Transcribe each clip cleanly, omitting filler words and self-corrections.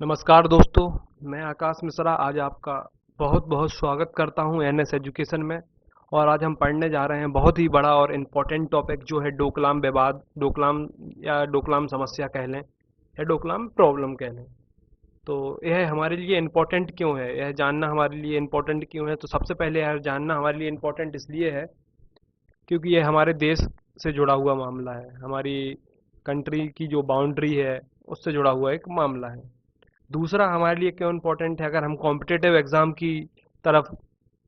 नमस्कार दोस्तों, मैं आकाश मिश्रा आज आपका बहुत बहुत स्वागत करता हूं एनएस एजुकेशन में। और आज हम पढ़ने जा रहे हैं बहुत ही बड़ा और इम्पोर्टेंट टॉपिक जो है डोकलाम विवाद, डोकलाम या डोकलाम समस्या कह लें या डोकलाम प्रॉब्लम कह लें। तो यह हमारे लिए इम्पोर्टेंट क्यों है, यह जानना हमारे लिए इम्पोर्टेंट क्यों है? तो सबसे पहले यह जानना हमारे लिए इम्पोर्टेंट इसलिए है क्योंकि यह हमारे देश से जुड़ा हुआ मामला है, हमारी कंट्री की जो बाउंड्री है उससे जुड़ा हुआ एक मामला है। दूसरा हमारे लिए क्यों इम्पोर्टेंट है, अगर हम कॉम्पिटिटिव एग्ज़ाम की तरफ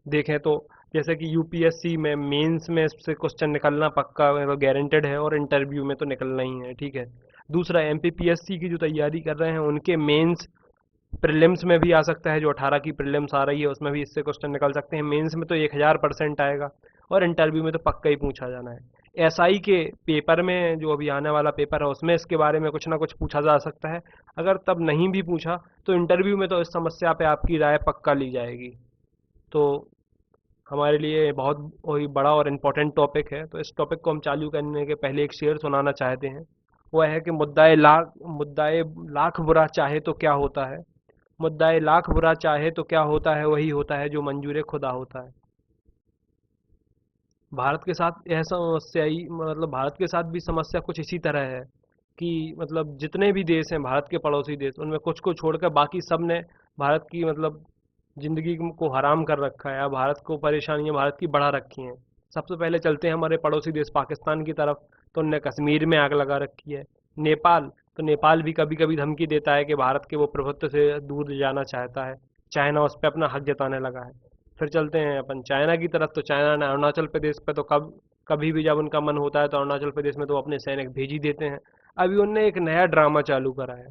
देखें तो जैसे कि यूपीएससी में मेंस में इससे क्वेश्चन निकलना पक्का मतलब गारंटेड है और इंटरव्यू में तो निकलना ही है, ठीक है। दूसरा एमपीपीएससी की जो तैयारी कर रहे हैं उनके मेंस प्रीलिम्स में भी आ सकता है, जो 18 की प्रीलिम्स आ रही है उसमें भी इससे क्वेश्चन निकल सकते हैं। मेंस में तो 1000% आएगा और इंटरव्यू में तो पक्का ही पूछा जाना है। एसआई के पेपर में जो अभी आने वाला पेपर है उसमें इसके बारे में कुछ ना कुछ पूछा जा सकता है। अगर तब नहीं भी पूछा तो इंटरव्यू में तो इस समस्या पे आपकी राय पक्का ली जाएगी। तो हमारे लिए बहुत वही बड़ा और इम्पोर्टेंट टॉपिक है। तो इस टॉपिक को हम चालू करने के पहले एक शेर सुनाना चाहते हैं। वह है कि मुद्दाए लाख बुरा चाहे तो क्या होता है, मुद्दाए लाख बुरा चाहे तो क्या होता है, वही होता है जो मंजूर खुदा होता है। भारत के साथ यह समस्या ही मतलब भारत के साथ भी समस्या कुछ इसी तरह है कि मतलब जितने भी देश हैं भारत के पड़ोसी देश, उनमें कुछ को छोड़कर बाकी सब ने भारत की मतलब जिंदगी को हराम कर रखा है या भारत को परेशानियां भारत की बढ़ा रखी हैं। सबसे पहले चलते हैं हमारे पड़ोसी देश पाकिस्तान की तरफ। तो उनने कश्मीर में आग लगा रखी है। नेपाल, तो नेपाल भी कभी कभी धमकी देता है कि भारत के वो प्रभुत्व से दूर जाना चाहता है। चाइना उस पर अपना हक जताने लगा है। फिर चलते हैं अपन चाइना की तरफ। तो चाइना ने अरुणाचल प्रदेश पे तो कभी भी जब उनका मन होता है तो अरुणाचल प्रदेश में तो अपने सैनिक भेज ही देते हैं। अभी उनने एक नया ड्रामा चालू करा है,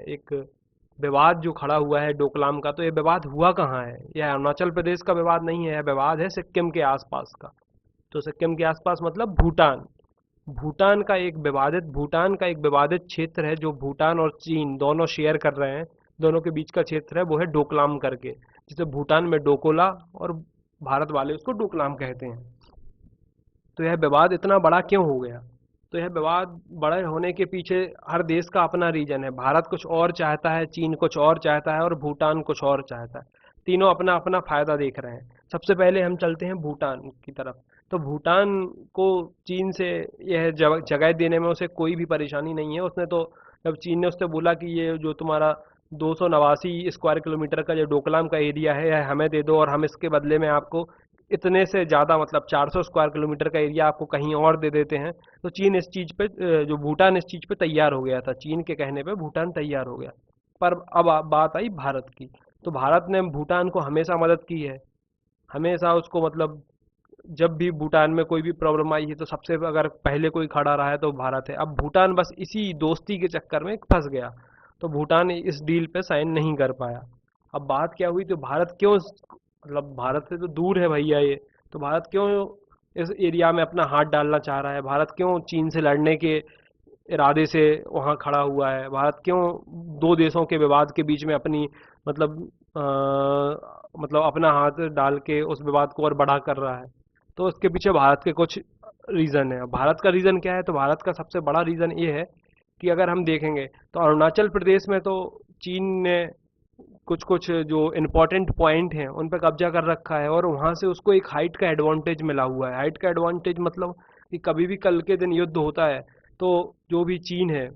एक विवाद जो खड़ा हुआ है डोकलाम का। तो ये विवाद हुआ कहाँ है? यह अरुणाचल प्रदेश का विवाद नहीं है, यह विवाद है सिक्किम के आसपास का। तो सिक्किम के आसपास मतलब भूटान। भूटान का एक विवादित क्षेत्र है जो भूटान और चीन दोनों शेयर कर रहे हैं। दोनों के बीच का क्षेत्र है वो है डोकलाम करके, जिसे भूटान में डोकोला और भारत वाले उसको डोकलाम कहते हैं। तो यह विवाद इतना बड़ा क्यों हो गया? तो यह विवाद बड़े होने के पीछे हर देश का अपना रीजन है। भारत कुछ और चाहता है, चीन कुछ और चाहता है और भूटान कुछ और चाहता है। तीनों अपना अपना फायदा देख रहे हैं। सबसे पहले हम चलते हैं भूटान की तरफ। तो भूटान को चीन से यह जगह देने में उसे कोई भी परेशानी नहीं है। उसने तो जब चीन ने उससे बोला कि ये जो तुम्हारा 289 स्क्वायर किलोमीटर का जो डोकलाम का एरिया है यह हमें दे दो और हम इसके बदले में आपको इतने से ज़्यादा मतलब 400 स्क्वायर किलोमीटर का एरिया आपको कहीं और दे देते हैं। तो चीन इस चीज़ पे जो भूटान इस चीज़ पे तैयार हो गया था। चीन के कहने पे भूटान तैयार हो गया। पर अब बात आई भारत की। तो भारत ने भूटान को हमेशा मदद की है, हमेशा उसको मतलब जब भी भूटान में कोई भी प्रॉब्लम आई है तो सबसे अगर पहले कोई खड़ा रहा है तो भारत है। अब भूटान बस इसी दोस्ती के चक्कर में फंस गया। तो भूटान इस डील पे साइन नहीं कर पाया। अब बात क्या हुई? तो भारत क्यों मतलब भारत से तो दूर है भैया ये। तो भारत क्यों इस एरिया में अपना हाथ डालना चाह रहा है? भारत क्यों चीन से लड़ने के इरादे से वहाँ खड़ा हुआ है? भारत क्यों दो देशों के विवाद के बीच में अपनी मतलब मतलब अपना हाथ डाल के उस विवाद को और बड़ा कर रहा है? तो उसके पीछे भारत के कुछ रीज़न है। भारत का रीज़न क्या है? तो भारत का सबसे बड़ा रीज़न ये है कि अगर हम देखेंगे तो अरुणाचल प्रदेश में तो चीन ने कुछ कुछ जो इम्पोर्टेंट पॉइंट हैं उन पर कब्जा कर रखा है और वहाँ से उसको एक हाइट का एडवांटेज मिला हुआ है। हाइट का एडवांटेज मतलब कि कभी भी कल के दिन युद्ध होता है तो जो भी चीन है,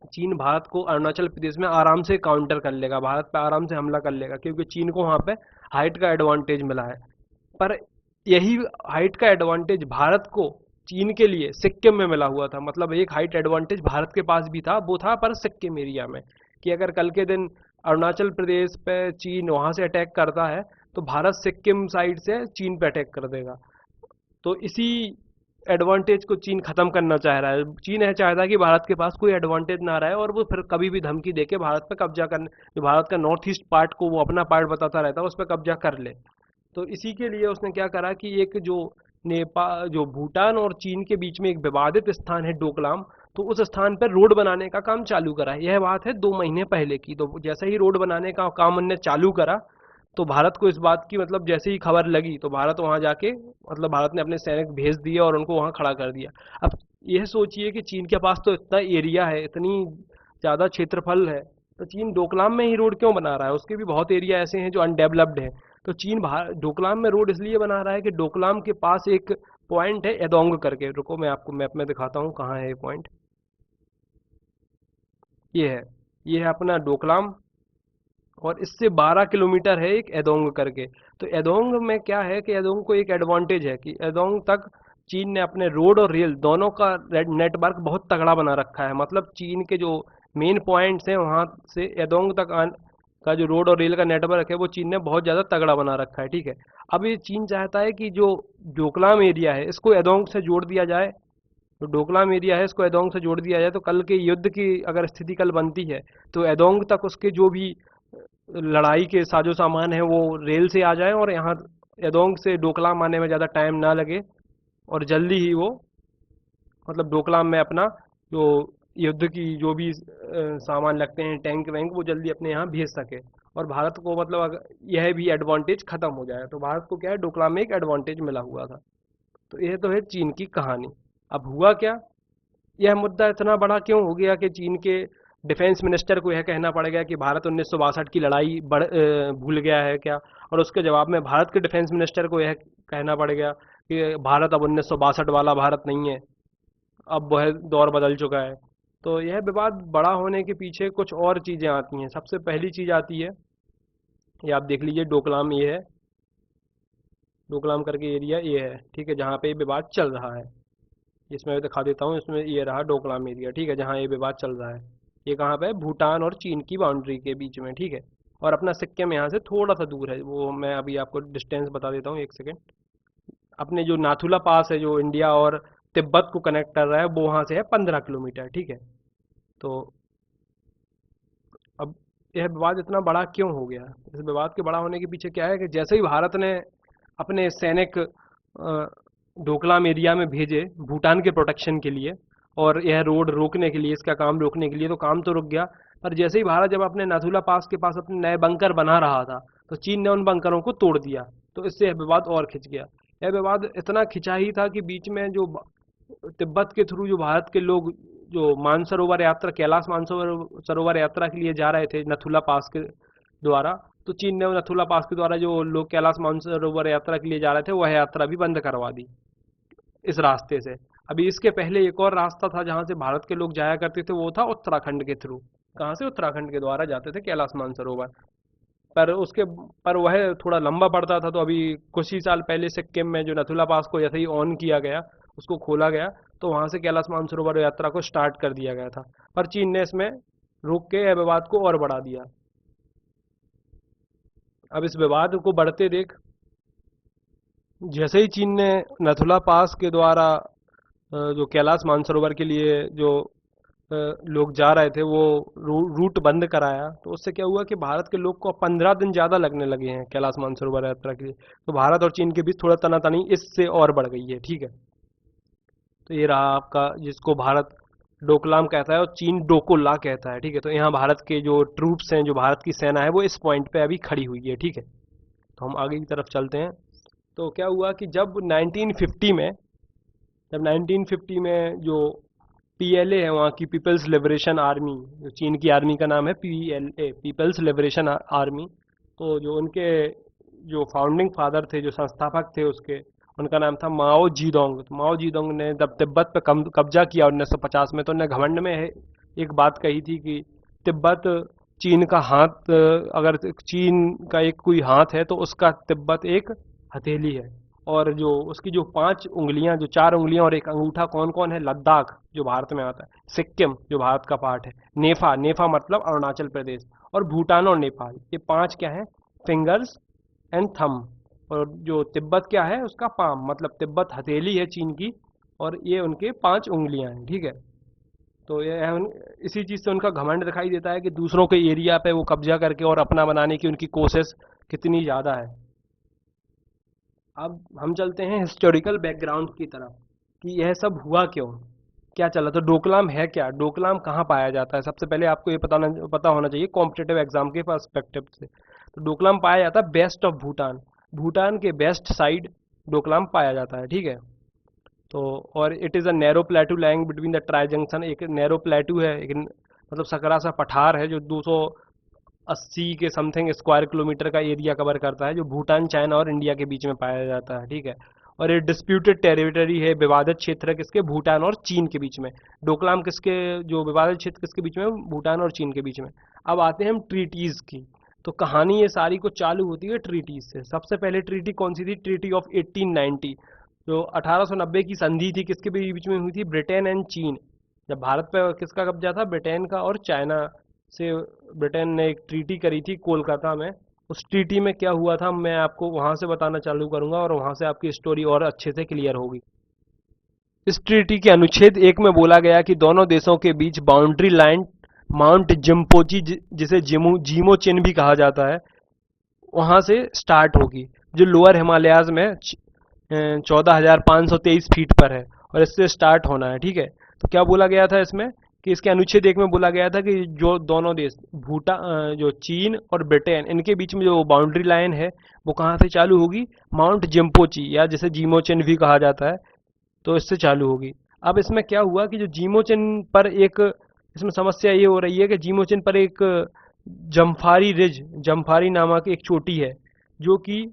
चीन भारत को अरुणाचल प्रदेश में आराम से काउंटर कर लेगा, भारत पे आराम से हमला कर लेगा क्योंकि चीन को वहाँ पे हाइट का एडवांटेज मिला है। पर यही हाइट का एडवांटेज भारत को चीन के लिए सिक्किम में मिला हुआ था। मतलब एक हाइट एडवांटेज भारत के पास भी था, वो था पर सिक्किम एरिया में, कि अगर कल के दिन अरुणाचल प्रदेश पे चीन वहाँ से अटैक करता है तो भारत सिक्किम साइड से चीन पे अटैक कर देगा। तो इसी एडवांटेज को चीन खत्म करना चाह रहा है। चीन यह चाहता है कि भारत के पास कोई एडवांटेज ना रहे और वो फिर कभी भी धमकी देके भारत पे कब्जा करने, जो भारत का नॉर्थ ईस्ट पार्ट को वो अपना पार्ट बताता रहता है, उस पर कब्जा कर ले। तो इसी के लिए उसने क्या करा कि एक जो भूटान और चीन के बीच में एक विवादित स्थान है डोकलाम, तो उस स्थान पर रोड बनाने का काम चालू करा है। यह बात है 2 महीने पहले की। तो जैसे ही रोड बनाने का काम उनने चालू करा तो भारत को इस बात की मतलब जैसे ही खबर लगी तो भारत वहां जाके मतलब भारत ने अपने सैनिक भेज दिए और उनको वहां खड़ा कर दिया। अब यह सोचिए कि चीन के पास तो इतना एरिया है, इतनी ज़्यादा क्षेत्रफल है, तो चीन डोकलाम में ही रोड क्यों बना रहा है? उसके भी बहुत एरिया ऐसे हैं जो अनडेवलप्ड हैं। तो चीन डोकलाम में रोड इसलिए बना रहा है कि डोकलाम के पास एक पॉइंट है एदोंग करके, रुको मैं आपको मैप में दिखाता हूँ कहाँ है ये पॉइंट। ये है, ये है अपना डोकलाम, और इससे 12 किलोमीटर है एक एदोंग करके। तो एदोंग में क्या है कि एदोंग को एक एडवांटेज है कि एदोंग तक चीन ने अपने रोड और रेल दोनों का नेटवर्क बहुत तगड़ा बना रखा है। मतलब चीन के जो मेन पॉइंट्स हैं वहाँ से एदोंग तक का जो रोड और रेल का नेटवर्क है वो चीन ने बहुत ज़्यादा तगड़ा बना रखा है, ठीक है। अब ये चीन चाहता है कि जो डोकलाम एरिया है इसको एदोंग से जोड़ दिया जाए। तो डोकलाम एरिया है इसको एदोंग से जोड़ दिया जाए, तो कल के युद्ध की अगर स्थिति कल बनती है तो एदोंग तक उसके जो भी लड़ाई के साजो सामान है वो रेल से आ जाए, और यहाँ एदोंग से डोकलाम आने में ज़्यादा टाइम ना लगे, और जल्दी ही वो मतलब डोकलाम में अपना जो युद्ध की जो भी सामान लगते हैं टैंक वैंक वो जल्दी अपने यहाँ भेज सके। और भारत को मतलब अगर यह भी एडवांटेज खत्म हो जाए, तो भारत को क्या है डोकलाम में एक एडवांटेज मिला हुआ था। तो ये तो है चीन की कहानी। अब हुआ क्या, यह मुद्दा इतना बड़ा क्यों हो गया कि चीन के डिफेंस मिनिस्टर को यह कहना पड़ गया कि भारत 1962 की लड़ाई भूल गया है क्या? और उसके जवाब में भारत के डिफेंस मिनिस्टर को यह कहना पड़ गया कि भारत अब 1962 वाला भारत नहीं है, अब वह दौर बदल चुका है। तो यह विवाद बड़ा होने के पीछे कुछ और चीज़ें आती हैं। सबसे पहली चीज़ आती है, ये आप देख लीजिए डोकलाम ये है, डोकलाम करके एरिया ये है, ठीक है, जहाँ पे ये विवाद चल रहा है। इसमें मैं दिखा देता हूँ, इसमें ये रहा डोकलाम एरिया, ठीक है, जहाँ ये विवाद चल रहा है। ये कहाँ पे है? भूटान और चीन की बाउंड्री के बीच में, ठीक है। और अपना सिक्किम यहाँ से थोड़ा सा दूर है, वो मैं अभी आपको डिस्टेंस बता देता हूँ, एक सेकेंड। अपने जो नाथुला पास है जो इंडिया और तिब्बत को कनेक्ट कर रहा है वो वहाँ से है 15 किलोमीटर, ठीक है। तो अब यह विवाद इतना बड़ा क्यों हो गया? इस विवाद के बड़ा होने के पीछे क्या है कि जैसे ही भारत ने अपने सैनिक डोकलाम एरिया में भेजे भूटान के प्रोटेक्शन के लिए और यह रोड रोकने के लिए, इसका काम रोकने के लिए, तो काम तो रुक गया। पर जैसे ही भारत जब अपने नाथुला पास के पास अपने नए बंकर बना रहा था तो चीन ने उन बंकरों को तोड़ दिया। तो इससे यह विवाद और खिंच गया। यह विवाद इतना खिंचा ही था कि बीच में जो तिब्बत के थ्रू जो भारत के लोग जो मानसरोवर यात्रा, कैलाश मानसरोवर सरोवर यात्रा के लिए जा रहे थे नथुला पास के द्वारा, तो चीन ने नथुला पास के द्वारा जो लोग कैलाश मानसरोवर यात्रा के लिए जा रहे थे वह यात्रा भी बंद करवा दी इस रास्ते से। अभी इसके पहले एक और रास्ता था जहाँ से भारत के लोग जाया करते थे, वो था उत्तराखंड के थ्रू। कहाँ से? उत्तराखंड के द्वारा जाते थे कैलाश मानसरोवर। पर उसके पर वह थोड़ा लंबा पड़ता था, तो अभी कुछ ही साल पहले सिक्किम में जो नथुला पास को जैसे ही ऑन किया गया, उसको खोला गया, तो वहाँ से कैलाश मानसरोवर यात्रा को स्टार्ट कर दिया गया था। पर चीन ने इसमें रुक के यह विवाद को और बढ़ा दिया। अब इस विवाद को बढ़ते देख जैसे ही चीन ने नथुला पास के द्वारा जो कैलाश मानसरोवर के लिए जो लोग जा रहे थे वो रूट बंद कराया, तो उससे क्या हुआ कि भारत के लोग को 15 दिन ज़्यादा लगने लगे हैं कैलाश मानसरोवर यात्रा के लिए। तो भारत और चीन के बीच थोड़ा तनातनी इससे और बढ़ गई है, ठीक है। तो ये रहा आपका, जिसको भारत डोकलाम कहता है और चीन डोकोला कहता है, ठीक है। तो यहाँ भारत के जो ट्रूप्स हैं, जो भारत की सेना है, वो इस पॉइंट पे अभी खड़ी हुई है, ठीक है। तो हम आगे की तरफ चलते हैं। तो क्या हुआ कि जब 1950 में जो पीएलए है, वहाँ की पीपल्स लिबरेशन आर्मी, जो चीन की आर्मी का नाम है पीएलए, पीपल्स लिबरेशन आर्मी। तो जो उनके जो फाउंडिंग फादर थे, जो संस्थापक थे उसके, उनका नाम था माओ जीदोंग। तो माओ जीदोंग ने जब तिब्बत पे कब्जा किया 1950 में, तो उन्होंने घमंड में एक बात कही थी कि तिब्बत चीन का हाथ, अगर चीन का एक कोई हाथ है तो उसका तिब्बत एक हथेली है। और जो उसकी जो 5 उंगलियां, जो 4 उंगलियां और एक अंगूठा कौन कौन है? लद्दाख जो भारत में आता है, सिक्किम जो भारत का पार्ट है, नेफा, नेफा मतलब अरुणाचल प्रदेश, और भूटान और नेपाल, ये 5 क्या है? Fingers and thumb. और जो तिब्बत क्या है? उसका पाम, मतलब तिब्बत हथेली है चीन की, और ये उनके 5 उंगलियां हैं, ठीक है। तो इसी चीज़ से उनका घमंड दिखाई देता है कि दूसरों के एरिया पे वो कब्जा करके और अपना बनाने की उनकी कोशिश कितनी ज़्यादा है। अब हम चलते हैं हिस्टोरिकल बैकग्राउंड की तरफ कि यह सब हुआ क्यों, क्या चला। तो डोकलाम है क्या? डोकलाम कहाँ पाया जाता है? सबसे पहले आपको ये पता होना चाहिए कॉम्पिटिटिव एग्जाम के पर्सपेक्टिव से। तो डोकलाम पाया जाता है वेस्ट ऑफ भूटान, भूटान के वेस्ट साइड डोकलाम पाया जाता है, ठीक है। तो और it is a narrow प्लेटू lying between the tri junction, एक नैरो प्लेटू है, एक मतलब सकरा सा पठार है जो 280 के समथिंग स्क्वायर किलोमीटर का एरिया कवर करता है, जो भूटान, चाइना और इंडिया के बीच में पाया जाता है, ठीक है। और ये डिस्प्यूटेड टेरिटरी है, विवादित क्षेत्र है किसके, भूटान और चीन के बीच में। डोकलाम किसके, जो विवादित क्षेत्र किसके बीच में, भूटान और चीन के बीच में। अब आते हैं हम ट्रीटीज की। तो कहानी ये सारी को चालू होती है ट्रीटीज से। सबसे पहले ट्रीटी कौन सी थी, ट्रीटी ऑफ 1890, जो 1890 की संधि थी, किसके बीच में हुई थी, ब्रिटेन एंड चीन। जब भारत पे किसका कब्जा था, ब्रिटेन का और चाइना से। ब्रिटेन ने एक ट्रीटी करी थी कोलकाता में। उस ट्रीटी में क्या हुआ था मैं आपको वहां से बताना चालू करूंगा, और वहां से आपकी स्टोरी और अच्छे से क्लियर होगी। इस ट्रीटी के अनुच्छेद 1 में बोला गया कि दोनों देशों के बीच बाउंड्री लाइन माउंट जिम्पोची, जिसे जीमोचिन भी कहा जाता है, वहां से स्टार्ट होगी, जो लोअर हिमालयाज में 14,523 फीट पर है, और इससे स्टार्ट होना है, ठीक है। तो क्या बोला गया था इसमें कि इसके अनुच्छेद 1 में बोला गया था कि जो दोनों देश जो चीन और ब्रिटेन, इनके बीच में जो बाउंड्री लाइन है वो कहाँ से चालू होगी, माउंट जिम्पोची, या जिसे जीमोचिन भी कहा जाता है, तो इससे चालू होगी। अब इसमें क्या हुआ कि जो जीमोचिन पर एक, इसमें समस्या ये हो रही है कि जीमोचिन पर एक जम्फारी रिज, जम्फारी नामक एक चोटी है, जो कि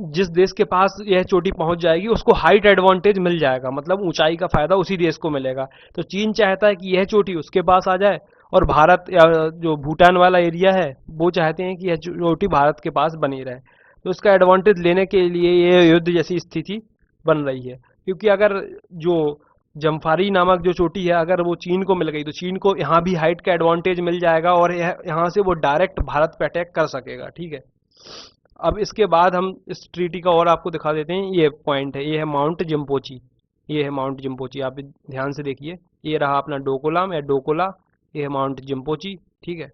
जिस देश के पास यह चोटी पहुंच जाएगी उसको हाइट एडवांटेज मिल जाएगा, मतलब ऊंचाई का फायदा उसी देश को मिलेगा। तो चीन चाहता है कि यह चोटी उसके पास आ जाए, और भारत या जो भूटान वाला एरिया है वो चाहते हैं कि यह चोटी भारत के पास बनी रहे। तो इसका एडवांटेज लेने के लिए ये युद्ध जैसी स्थिति बन रही है, क्योंकि अगर जो जम्फारी नामक जो चोटी है अगर वो चीन को मिल गई तो चीन को यहाँ भी हाइट का एडवांटेज मिल जाएगा, और यहाँ से वो डायरेक्ट भारत पे अटैक कर सकेगा, ठीक है। अब इसके बाद हम इस ट्रीटी का और आपको दिखा देते हैं। ये पॉइंट है, ये है माउंट जिम्पोची, ये है माउंट जिम्पोची, आप ध्यान से देखिए। ये रहा अपना डोकोलाम या डोकोला, ये है माउंट जिम्पोची, ठीक है।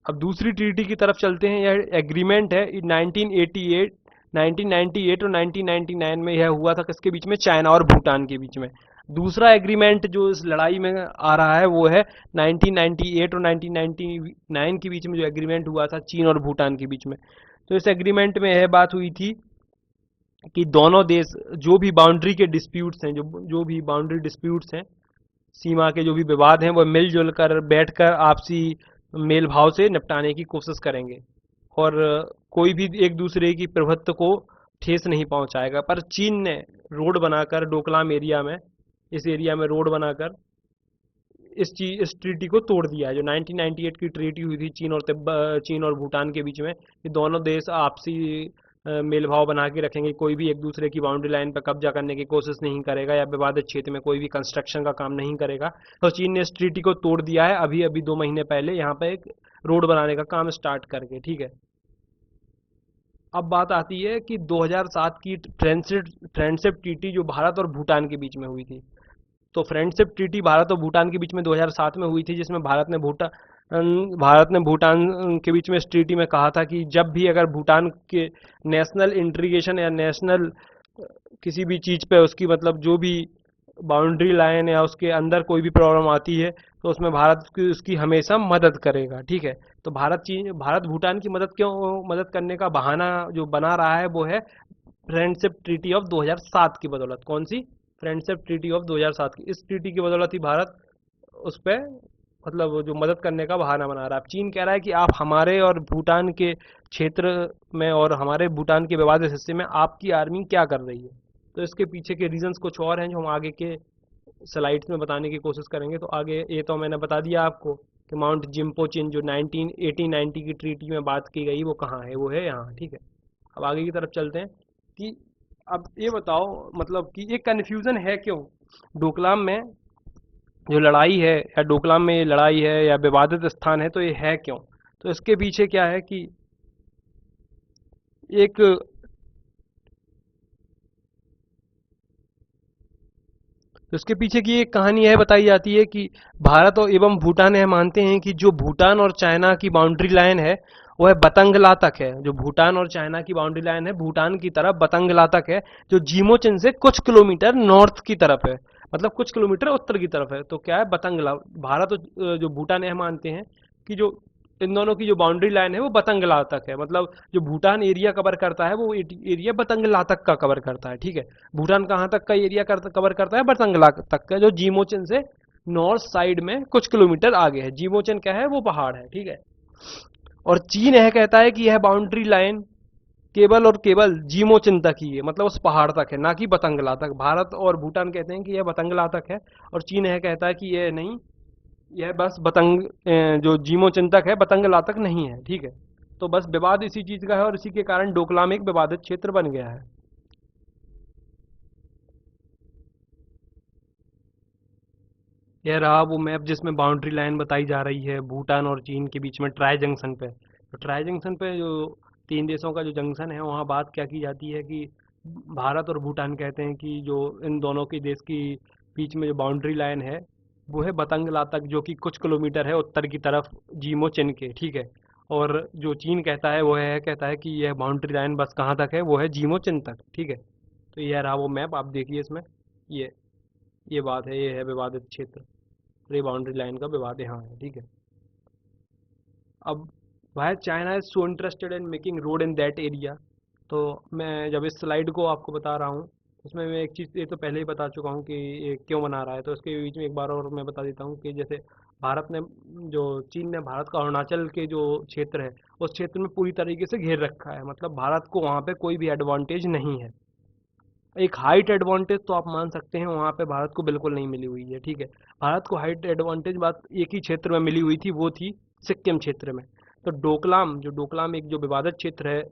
अब दूसरी ट्रीटी की तरफ चलते हैं। यह एग्रीमेंट है 1988, 1998 और 1999 में यह हुआ था किसके बीच में, चाइना और भूटान के बीच में। दूसरा एग्रीमेंट जो इस लड़ाई में आ रहा है वो है 1998 और 1999 के बीच में जो एग्रीमेंट हुआ था चीन और भूटान के बीच में। तो इस एग्रीमेंट में यह बात हुई थी कि दोनों देश जो भी बाउंड्री के डिस्प्यूट्स हैं, जो भी बाउंड्री डिस्प्यूट्स हैं, सीमा के जो भी विवाद हैं, वो मिलजुल कर बैठकर आपसी मेल भाव से निपटाने की कोशिश करेंगे, और कोई भी एक दूसरे की प्रभुत्व को ठेस नहीं पहुंचाएगा। पर चीन ने रोड बनाकर डोकलाम एरिया में, इस एरिया में रोड बनाकर इस ट्रीटी को तोड़ दिया है। जो 1998 की ट्रीटी हुई थी चीन और भूटान के बीच में, ये दोनों देश आपसी मेल भाव बना के रखेंगे, कोई भी एक दूसरे की बाउंड्री लाइन पर कब्जा करने की कोशिश नहीं करेगा, या विवादित क्षेत्र में कोई भी कंस्ट्रक्शन का काम नहीं करेगा। तो चीन ने इस ट्रीटी को तोड़ दिया है अभी अभी 2 महीने पहले, यहाँ पे एक रोड बनाने का काम स्टार्ट करके, ठीक है। अब बात आती है कि 2007 की फ्रेंडशिप ट्रीटी जो भारत और भूटान के बीच में हुई थी। तो फ्रेंडशिप ट्रीटी भारत और भूटान के बीच में 2007 में हुई थी, जिसमें भारत ने भूटान के बीच में इस ट्रीटी में कहा था कि जब भी अगर भूटान के नेशनल इंटीग्रेशन या नेशनल किसी भी चीज़ पे उसकी मतलब जो भी बाउंड्री लाइन या उसके अंदर कोई भी प्रॉब्लम आती है तो उसमें भारत की उसकी हमेशा मदद करेगा, ठीक है। तो भारत भूटान की मदद करने का बहाना जो बना रहा है वो है फ्रेंडशिप ट्रीटी ऑफ 2007 की बदौलत। कौन सी, फ्रेंडशिप ट्रीटी ऑफ 2007 की। इस ट्रीटी की बदौलत ही भारत उस पर मतलब वो जो मदद करने का बहाना बना रहा है। अब चीन कह रहा है कि आप हमारे और भूटान के क्षेत्र में और हमारे भूटान के विवादित हिस्से में आपकी आर्मी क्या कर रही है। तो इसके पीछे के रीजंस कुछ और हैं जो हम आगे के स्लाइड्स में बताने की कोशिश करेंगे। तो आगे ये तो मैंने बता दिया आपको कि माउंट जिम्पोचिन जो 1890 की ट्रीटी में बात की गई वो कहाँ है, वो है यहाँ, ठीक है। अब आगे की तरफ चलते हैं कि अब ये बताओ मतलब कि ये कन्फ्यूज़न है क्यों डोकलाम में जो लड़ाई है, या डोकलाम में ये लड़ाई है या विवादित स्थान है, तो ये है क्यों। तो इसके पीछे क्या है कि एक तो इसके पीछे की एक कहानी यह बताई जाती है कि भारत और एवं भूटान यह मानते हैं कि जो भूटान और चाइना की बाउंड्री लाइन है वह बतंगला तक है। जो भूटान और चाइना की बाउंड्री लाइन है भूटान की तरफ बतंगला तक है, जो जीमोचिन से कुछ किलोमीटर नॉर्थ की तरफ है, मतलब कुछ किलोमीटर उत्तर की तरफ है। तो क्या है बतंगला। भारत और जो भूटान यह मानते हैं कि जो इन दोनों की जो बाउंड्री लाइन है वो बतंगला तक है, मतलब जो भूटान एरिया कवर करता है वो एरिया बतंगला तक का कवर करता है, ठीक है। भूटान कहाँ तक का एरिया कवर करता है, बतंगला तक का, जो जीमोचन से नॉर्थ साइड में कुछ किलोमीटर आगे है। जीमोचन क्या है, वो पहाड़ है, ठीक है। और चीन यह कहता है कि यह बाउंड्री लाइन केवल और केवल जीमोचिन तक ही है, मतलब उस पहाड़ तक है, ना कि बतंगला तक। भारत और भूटान कहते हैं कि यह बतंगला तक है, और चीन यह कहता है कि यह नहीं, यह बस जो जीमोचिन तक है, बतंगला तक नहीं है, ठीक है। तो बस विवाद इसी चीज का है, और इसी के कारण डोकलाम एक विवादित क्षेत्र बन गया है। यह रहा वो मैप जिसमें बाउंड्री लाइन बताई जा रही है भूटान और चीन के बीच में ट्राई जंक्शन पे। तो ट्राई जंक्शन पे जो तीन देशों का जो जंक्शन है, वहाँ बात क्या की जाती है कि भारत और भूटान कहते हैं कि जो इन दोनों के देश की बीच में जो बाउंड्री लाइन है, वो है बतंगला तक, जो कि कुछ किलोमीटर है उत्तर की तरफ जीमो चिन के, ठीक है। और जो चीन कहता है वो है, कहता है कि यह बाउंड्री लाइन बस कहाँ तक है, वो है जीमो चिन तक, ठीक है। तो यह रहा वो मैप, आप देखिए इसमें, ये ये बात है, ये है विवादित क्षेत्र। ये बाउंड्री लाइन का विवाद यहाँ है, ठीक है। अब why China is so interested in making road in that area. तो मैं जब इस स्लाइड को आपको बता रहा हूँ, उसमें मैं एक चीज़ ये तो पहले ही बता चुका हूँ कि ये क्यों बना रहा है, तो इसके बीच में एक बार और मैं बता देता हूँ कि जैसे भारत ने, जो चीन ने भारत का अरुणाचल के जो क्षेत्र है, उस क्षेत्र में पूरी तरीके से घेर रखा है, मतलब भारत को वहाँ पे कोई भी एडवांटेज नहीं है। एक हाइट एडवांटेज तो आप मान सकते हैं वहाँ पे भारत को बिल्कुल नहीं मिली हुई है, ठीक है। भारत को हाइट एडवांटेज बात एक ही क्षेत्र में मिली हुई थी, वो थी सिक्किम क्षेत्र में। तो डोकलाम एक जो विवादित क्षेत्र है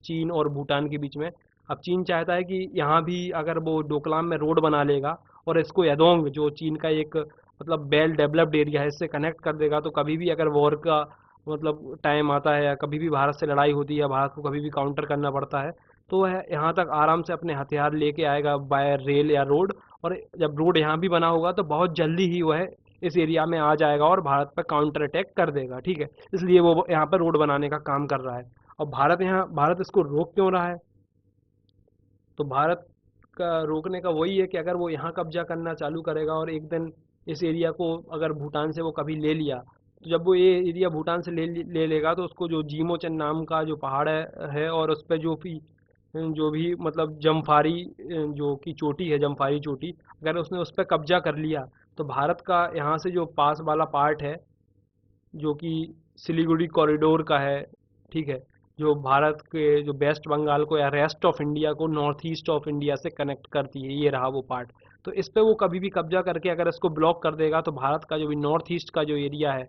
चीन और भूटान के बीच में। अब चीन चाहता है कि यहाँ भी अगर वो डोकलाम में रोड बना लेगा और इसको यदोंग, जो चीन का एक मतलब वेल डेवलप्ड एरिया है, इससे कनेक्ट कर देगा, तो कभी भी अगर वॉर का मतलब टाइम आता है, या कभी भी भारत से लड़ाई होती है, या भारत को कभी भी काउंटर करना पड़ता है, तो वह यहाँ तक आराम से अपने हथियार लेके आएगा बाय रेल या रोड। और जब रोड यहाँ भी बना होगा तो बहुत जल्दी ही वह इस एरिया में आ जाएगा और भारत पर काउंटर अटैक कर देगा, ठीक है। इसलिए वो यहाँ पर रोड बनाने का काम कर रहा है। और भारत इसको रोक क्यों रहा है? तो भारत का रोकने का वही है कि अगर वो यहाँ कब्जा करना चालू करेगा और एक दिन इस एरिया को अगर भूटान से वो कभी ले लिया, तो जब वो ये एरिया भूटान से ले लेगा, तो उसको जो जीमोचन नाम का जो पहाड़ है और उस पर जो भी मतलब जमफारी जो कि चोटी है, जमफारी चोटी, अगर उसने उस पर कब्जा कर लिया, तो भारत का यहाँ से जो पास वाला पार्ट है, जो कि सिलीगुड़ी कॉरिडोर का है, ठीक है, जो भारत के जो वेस्ट बंगाल को या रेस्ट ऑफ इंडिया को नॉर्थ ईस्ट ऑफ इंडिया से कनेक्ट करती है, ये रहा वो पार्ट। तो इस पे वो कभी भी कब्जा करके अगर इसको ब्लॉक कर देगा, तो भारत का जो भी नॉर्थ ईस्ट का जो एरिया है,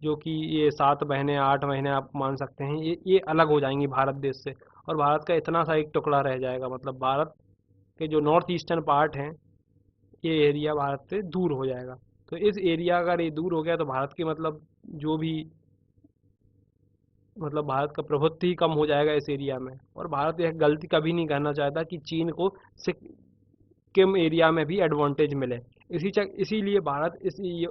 जो कि ये 7 महीने 8 महीने आप मान सकते हैं, ये अलग हो जाएंगी भारत देश से। और भारत का इतना सा एक टुकड़ा रह जाएगा, मतलब भारत के जो नॉर्थ ईस्टर्न पार्ट हैं, ये एरिया भारत से दूर हो जाएगा। तो इस एरिया अगर ये दूर हो गया, तो भारत के मतलब जो भी मतलब भारत का प्रभुत्व ही कम हो जाएगा इस एरिया में। और भारत यह गलती कभी नहीं करना चाहता कि चीन को सिक्किम एरिया में भी एडवांटेज मिले। इसीलिए भारत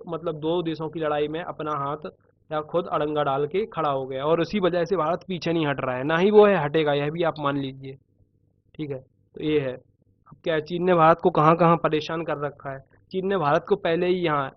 मतलब दो देशों की लड़ाई में अपना हाथ या खुद अड़ंगा डाल के खड़ा हो गया, और उसी वजह से भारत पीछे नहीं हट रहा है, ना ही वो है हटेगा, यह भी आप मान लीजिए, ठीक है। तो ये है। अब क्या है, चीन ने भारत को कहाँ कहाँ परेशान कर रखा है। चीन ने भारत को पहले ही यहाँ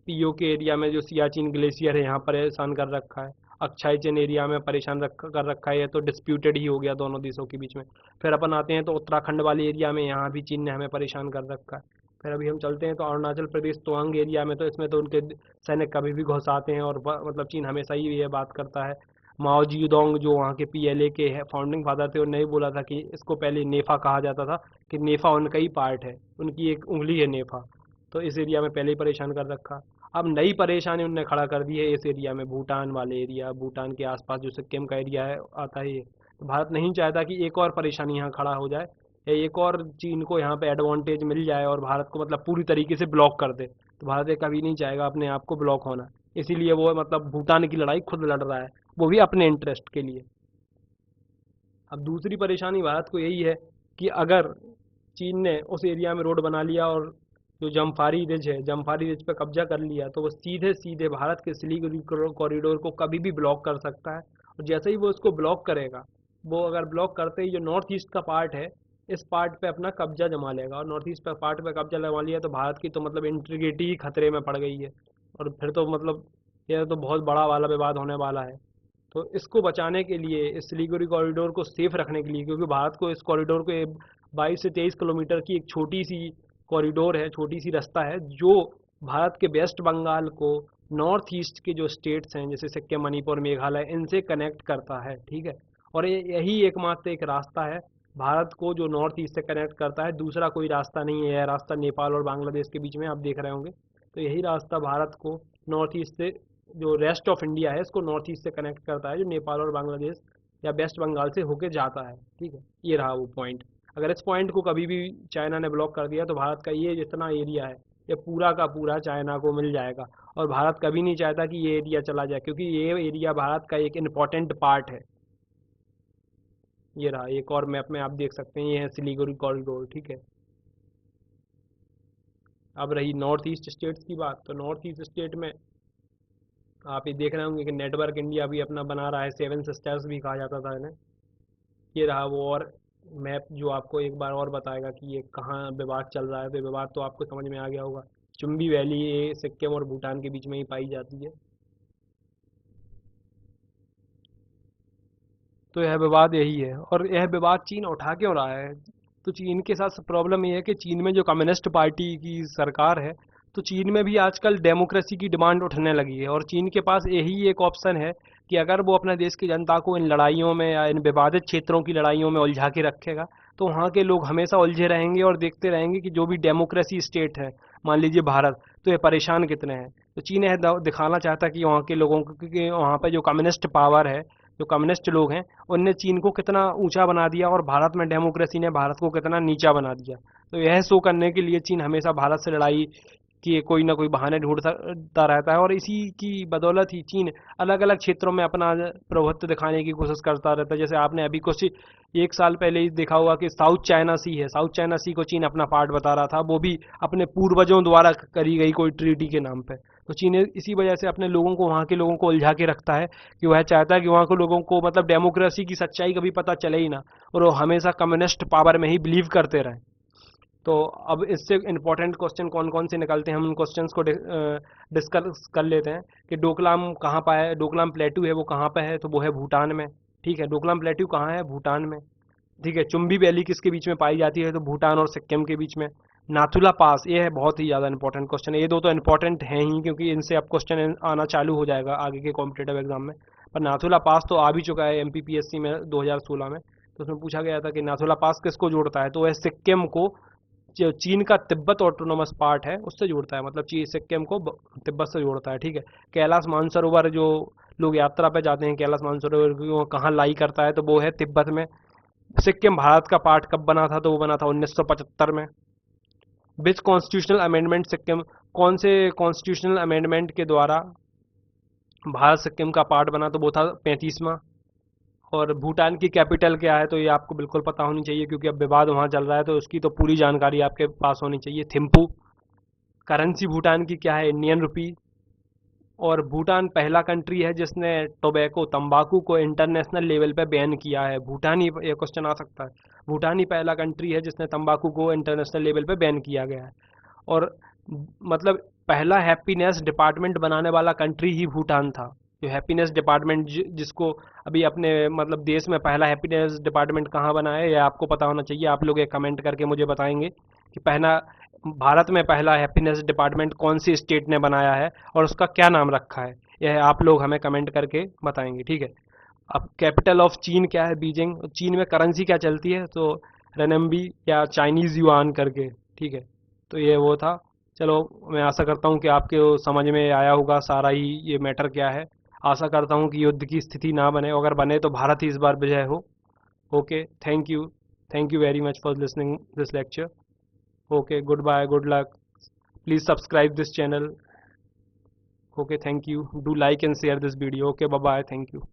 पीओ के एरिया में जो सियाचिन ग्लेशियर है, यहाँ परेशान कर रखा है। अक्षाई चिन एरिया में कर रखा है, ये तो डिस्प्यूटेड ही हो गया दोनों देशों के बीच में। फिर अपन आते हैं तो उत्तराखंड वाले एरिया में, यहाँ भी चीन ने हमें परेशान कर रखा है। फिर अभी हम चलते हैं तो अरुणाचल प्रदेश तवांग एरिया में, तो इसमें तो उनके सैनिक कभी भी घुस आते हैं, और मतलब चीन हमेशा ही ये बात करता है। माओ जीदोंग जो वहाँ के पीएलए के है फाउंडिंग फादर थे, उन्होंने ही बोला था कि इसको पहले नेफा कहा जाता था, कि नेफा उनका ही पार्ट है, उनकी एक उंगली है नेफा। तो इस एरिया में पहले ही परेशान कर रखा। अब नई परेशानी उनने खड़ा कर दी है इस एरिया में, भूटान वाले एरिया, भूटान के आसपास जो सिक्किम का एरिया है आता है ये। तो भारत नहीं चाहता कि एक और परेशानी यहाँ खड़ा हो जाए, या एक और चीन को यहाँ पे एडवांटेज मिल जाए और भारत को मतलब पूरी तरीके से ब्लॉक कर दे। तो भारत ये कभी नहीं चाहेगा अपने आप को ब्लॉक होना। इसीलिए वो मतलब भूटान की लड़ाई खुद लड़ रहा है, वो भी अपने इंटरेस्ट के लिए। अब दूसरी परेशानी भारत को यही है कि अगर चीन ने उस एरिया में रोड बना लिया और जो जमफारी रिज है, जमफारी रिज पे कब्जा कर लिया, तो वो सीधे सीधे भारत के सिलीगुड़ी कॉरिडोर को कभी भी ब्लॉक कर सकता है। और जैसे ही वो उसको ब्लॉक करेगा, वो अगर ब्लॉक करते ही जो नॉर्थ ईस्ट का पार्ट है, इस पार्ट पे अपना कब्जा जमा लेगा, और नॉर्थ ईस्ट पार्ट पे कब्जा जमा लिया तो भारत की तो मतलब इंटीग्रिटी ही खतरे में पड़ गई है। और फिर तो मतलब यह तो बहुत बड़ा वाला विवाद होने वाला है। तो इसको बचाने के लिए, इस सिलीगुड़ी कॉरिडोर को सेफ रखने के लिए, क्योंकि भारत को इस कॉरिडोर को 22 से 23 किलोमीटर की एक छोटी सी कॉरिडोर है, छोटी सी रास्ता है, जो भारत के वेस्ट बंगाल को नॉर्थ ईस्ट के जो स्टेट्स हैं जैसे सिक्किम, मणिपुर, मेघालय, इनसे कनेक्ट करता है, ठीक है। और यही एकमात्र एक रास्ता है भारत को जो नॉर्थ ईस्ट से कनेक्ट करता है, दूसरा कोई रास्ता नहीं है। यह रास्ता नेपाल और बांग्लादेश के बीच में आप देख रहे होंगे। तो यही रास्ता भारत को नॉर्थ ईस्ट से, जो रेस्ट ऑफ इंडिया है, इसको नॉर्थ ईस्ट से कनेक्ट करता है, जो नेपाल और बांग्लादेश या वेस्ट बंगाल से होके जाता है, ठीक है। ये रहा वो पॉइंट। अगर इस पॉइंट को कभी भी चाइना ने ब्लॉक कर दिया तो भारत का ये जितना एरिया है, ये पूरा का पूरा चाइना को मिल जाएगा। और भारत कभी नहीं चाहता कि ये एरिया चला जाए, क्योंकि ये एरिया भारत का एक इम्पॉर्टेंट पार्ट है। ये रहा, एक और मैप में आप देख सकते हैं, ये है सिलीगुड़ी कॉरिडोर, ठीक है। अब रही नॉर्थ ईस्ट स्टेट्स की बात, तो नॉर्थ ईस्ट स्टेट में आप ये देख रहे होंगे कि नेटवर्क इंडिया भी अपना बना रहा है, 7 सिस्टर्स भी कहा जाता था इन्हें। ये रहा वो और मैप जो आपको एक बार और बताएगा कि ये कहाँ विवाद चल रहा है। तो विवाद तो आपको समझ में आ गया होगा, चुम्बी वैली ये सिक्किम और भूटान के बीच में ही पाई जाती है। तो यह विवाद यही है, और यह विवाद चीन उठा क्यों रहा है? तो चीन के साथ प्रॉब्लम ये है कि चीन में जो कम्युनिस्ट पार्टी की सरकार है, तो चीन में भी आजकल डेमोक्रेसी की डिमांड उठने लगी है, और चीन के पास यही एक ऑप्शन है कि अगर वो अपने देश की जनता को इन लड़ाइयों में या इन विवादित क्षेत्रों की लड़ाइयों में उलझा के रखेगा, तो वहाँ के लोग हमेशा उलझे रहेंगे और देखते रहेंगे कि जो भी डेमोक्रेसी स्टेट है, मान लीजिए भारत, तो ये परेशान कितने हैं। तो चीन यह दिखाना चाहता है कि वहाँ के लोगों को, क्योंकि वहाँ पर जो कम्युनिस्ट पावर है, जो कम्युनिस्ट लोग हैं, उनने चीन को कितना ऊंचा बना दिया और भारत में डेमोक्रेसी ने भारत को कितना नीचा बना दिया। तो यह शो करने के लिए चीन हमेशा भारत से लड़ाई कि कोई ना कोई बहाने ढूंढता रहता है, और इसी की बदौलत ही चीन अलग अलग क्षेत्रों में अपना प्रभुत्व दिखाने की कोशिश करता रहता है। जैसे आपने अभी कुछ एक साल पहले ही देखा होगा कि साउथ चाइना सी है, साउथ चाइना सी को चीन अपना पार्ट बता रहा था, वो भी अपने पूर्वजों द्वारा करी गई कोई ट्रीटी के नाम पे। तो चीन इसी वजह से अपने लोगों को, वहाँ के लोगों को उलझा के रखता है कि वह चाहता है कि वहाँ के लोगों को मतलब डेमोक्रेसी की सच्चाई कभी पता चले ही ना, और वो हमेशा कम्युनिस्ट पावर में ही बिलीव करते रहे। तो अब इससे इम्पोर्टेंट क्वेश्चन कौन कौन से निकलते हैं, हम उन क्वेश्चंस को डिस्कस कर लेते हैं कि डोकलाम कहाँ पर है, डोकलाम प्लेटू है वो कहाँ पर है, तो वो है भूटान में, ठीक है। डोकलाम प्लेटू कहाँ है? भूटान में, ठीक है। चुम्बी वैली किसके बीच में पाई जाती है? तो भूटान और सिक्किम के बीच में। नाथुला पास, ये है बहुत ही ज़्यादा इंपॉर्टेंट क्वेश्चन है। ये दो तो इंपॉर्टेंट हैं ही, क्योंकि इनसे अब क्वेश्चन आना चालू हो जाएगा आगे के कॉम्पिटेटिव एग्जाम में। पर नाथुला पास तो आ भी चुका है एमपीपीएससी में 2016 में। तो उसमें पूछा गया था कि नाथुला पास किसको जोड़ता है, तो वह सिक्किम को, जो चीन का तिब्बत ऑटोनोमस पार्ट है उससे जोड़ता है, मतलब सिक्किम को तिब्बत से जोड़ता है, ठीक है। कैलाश मानसरोवर, जो लोग यात्रा पे जाते हैं कैलाश मानसरोवर वो कहाँ लाई करता है, तो वो है तिब्बत में। सिक्किम भारत का पार्ट कब बना था? तो वो बना था 1975 में। विच कॉन्स्टिट्यूशनल अमेंडमेंट सिक्किम, कौन से कॉन्स्टिट्यूशनल अमेंडमेंट के द्वारा भारत सिक्किम का पार्ट बना? तो वो था 35वां। और भूटान की कैपिटल क्या है? तो ये आपको बिल्कुल पता होनी चाहिए, क्योंकि अब विवाद वहाँ चल रहा है, तो उसकी तो पूरी जानकारी आपके पास होनी चाहिए। थिम्पू। करेंसी भूटान की क्या है? Indian rupee. और भूटान पहला कंट्री है जिसने टोबैको, तंबाकू को इंटरनेशनल लेवल पे बैन किया है। भूटान ही, ये क्वेश्चन आ सकता है, भूटान ही पहला कंट्री है जिसने तंबाकू को इंटरनेशनल लेवल पे बैन किया गया है। और मतलब पहला हैप्पीनेस डिपार्टमेंट बनाने वाला कंट्री ही भूटान था। जो हैप्पीनेस डिपार्टमेंट जिसको अभी अपने मतलब देश में पहला हैप्पीनेस डिपार्टमेंट कहाँ बना है, यह आपको पता होना चाहिए। आप लोग एक कमेंट करके मुझे बताएंगे कि पहला भारत में पहला हैप्पीनेस डिपार्टमेंट कौन सी स्टेट ने बनाया है और उसका क्या नाम रखा है। यह आप लोग हमें कमेंट करके बताएंगे, ठीक है। अब कैपिटल ऑफ चीन क्या है? बीजिंग। चीन में करेंसी क्या चलती है? तो रेनम्बी या चाइनीज़ युआन करके, ठीक है। तो ये वो था। चलो, मैं आशा करता हूँ कि आपके समझ में आया होगा सारा ही ये मैटर क्या है। आशा करता हूँ कि युद्ध की स्थिति ना बने, अगर बने तो भारत ही इस बार विजय हो। Okay, thank you very much for listening this lecture. Okay, goodbye, good luck. Please subscribe this channel. Okay, thank you. Do like and share this video. Okay, bye bye. Thank you.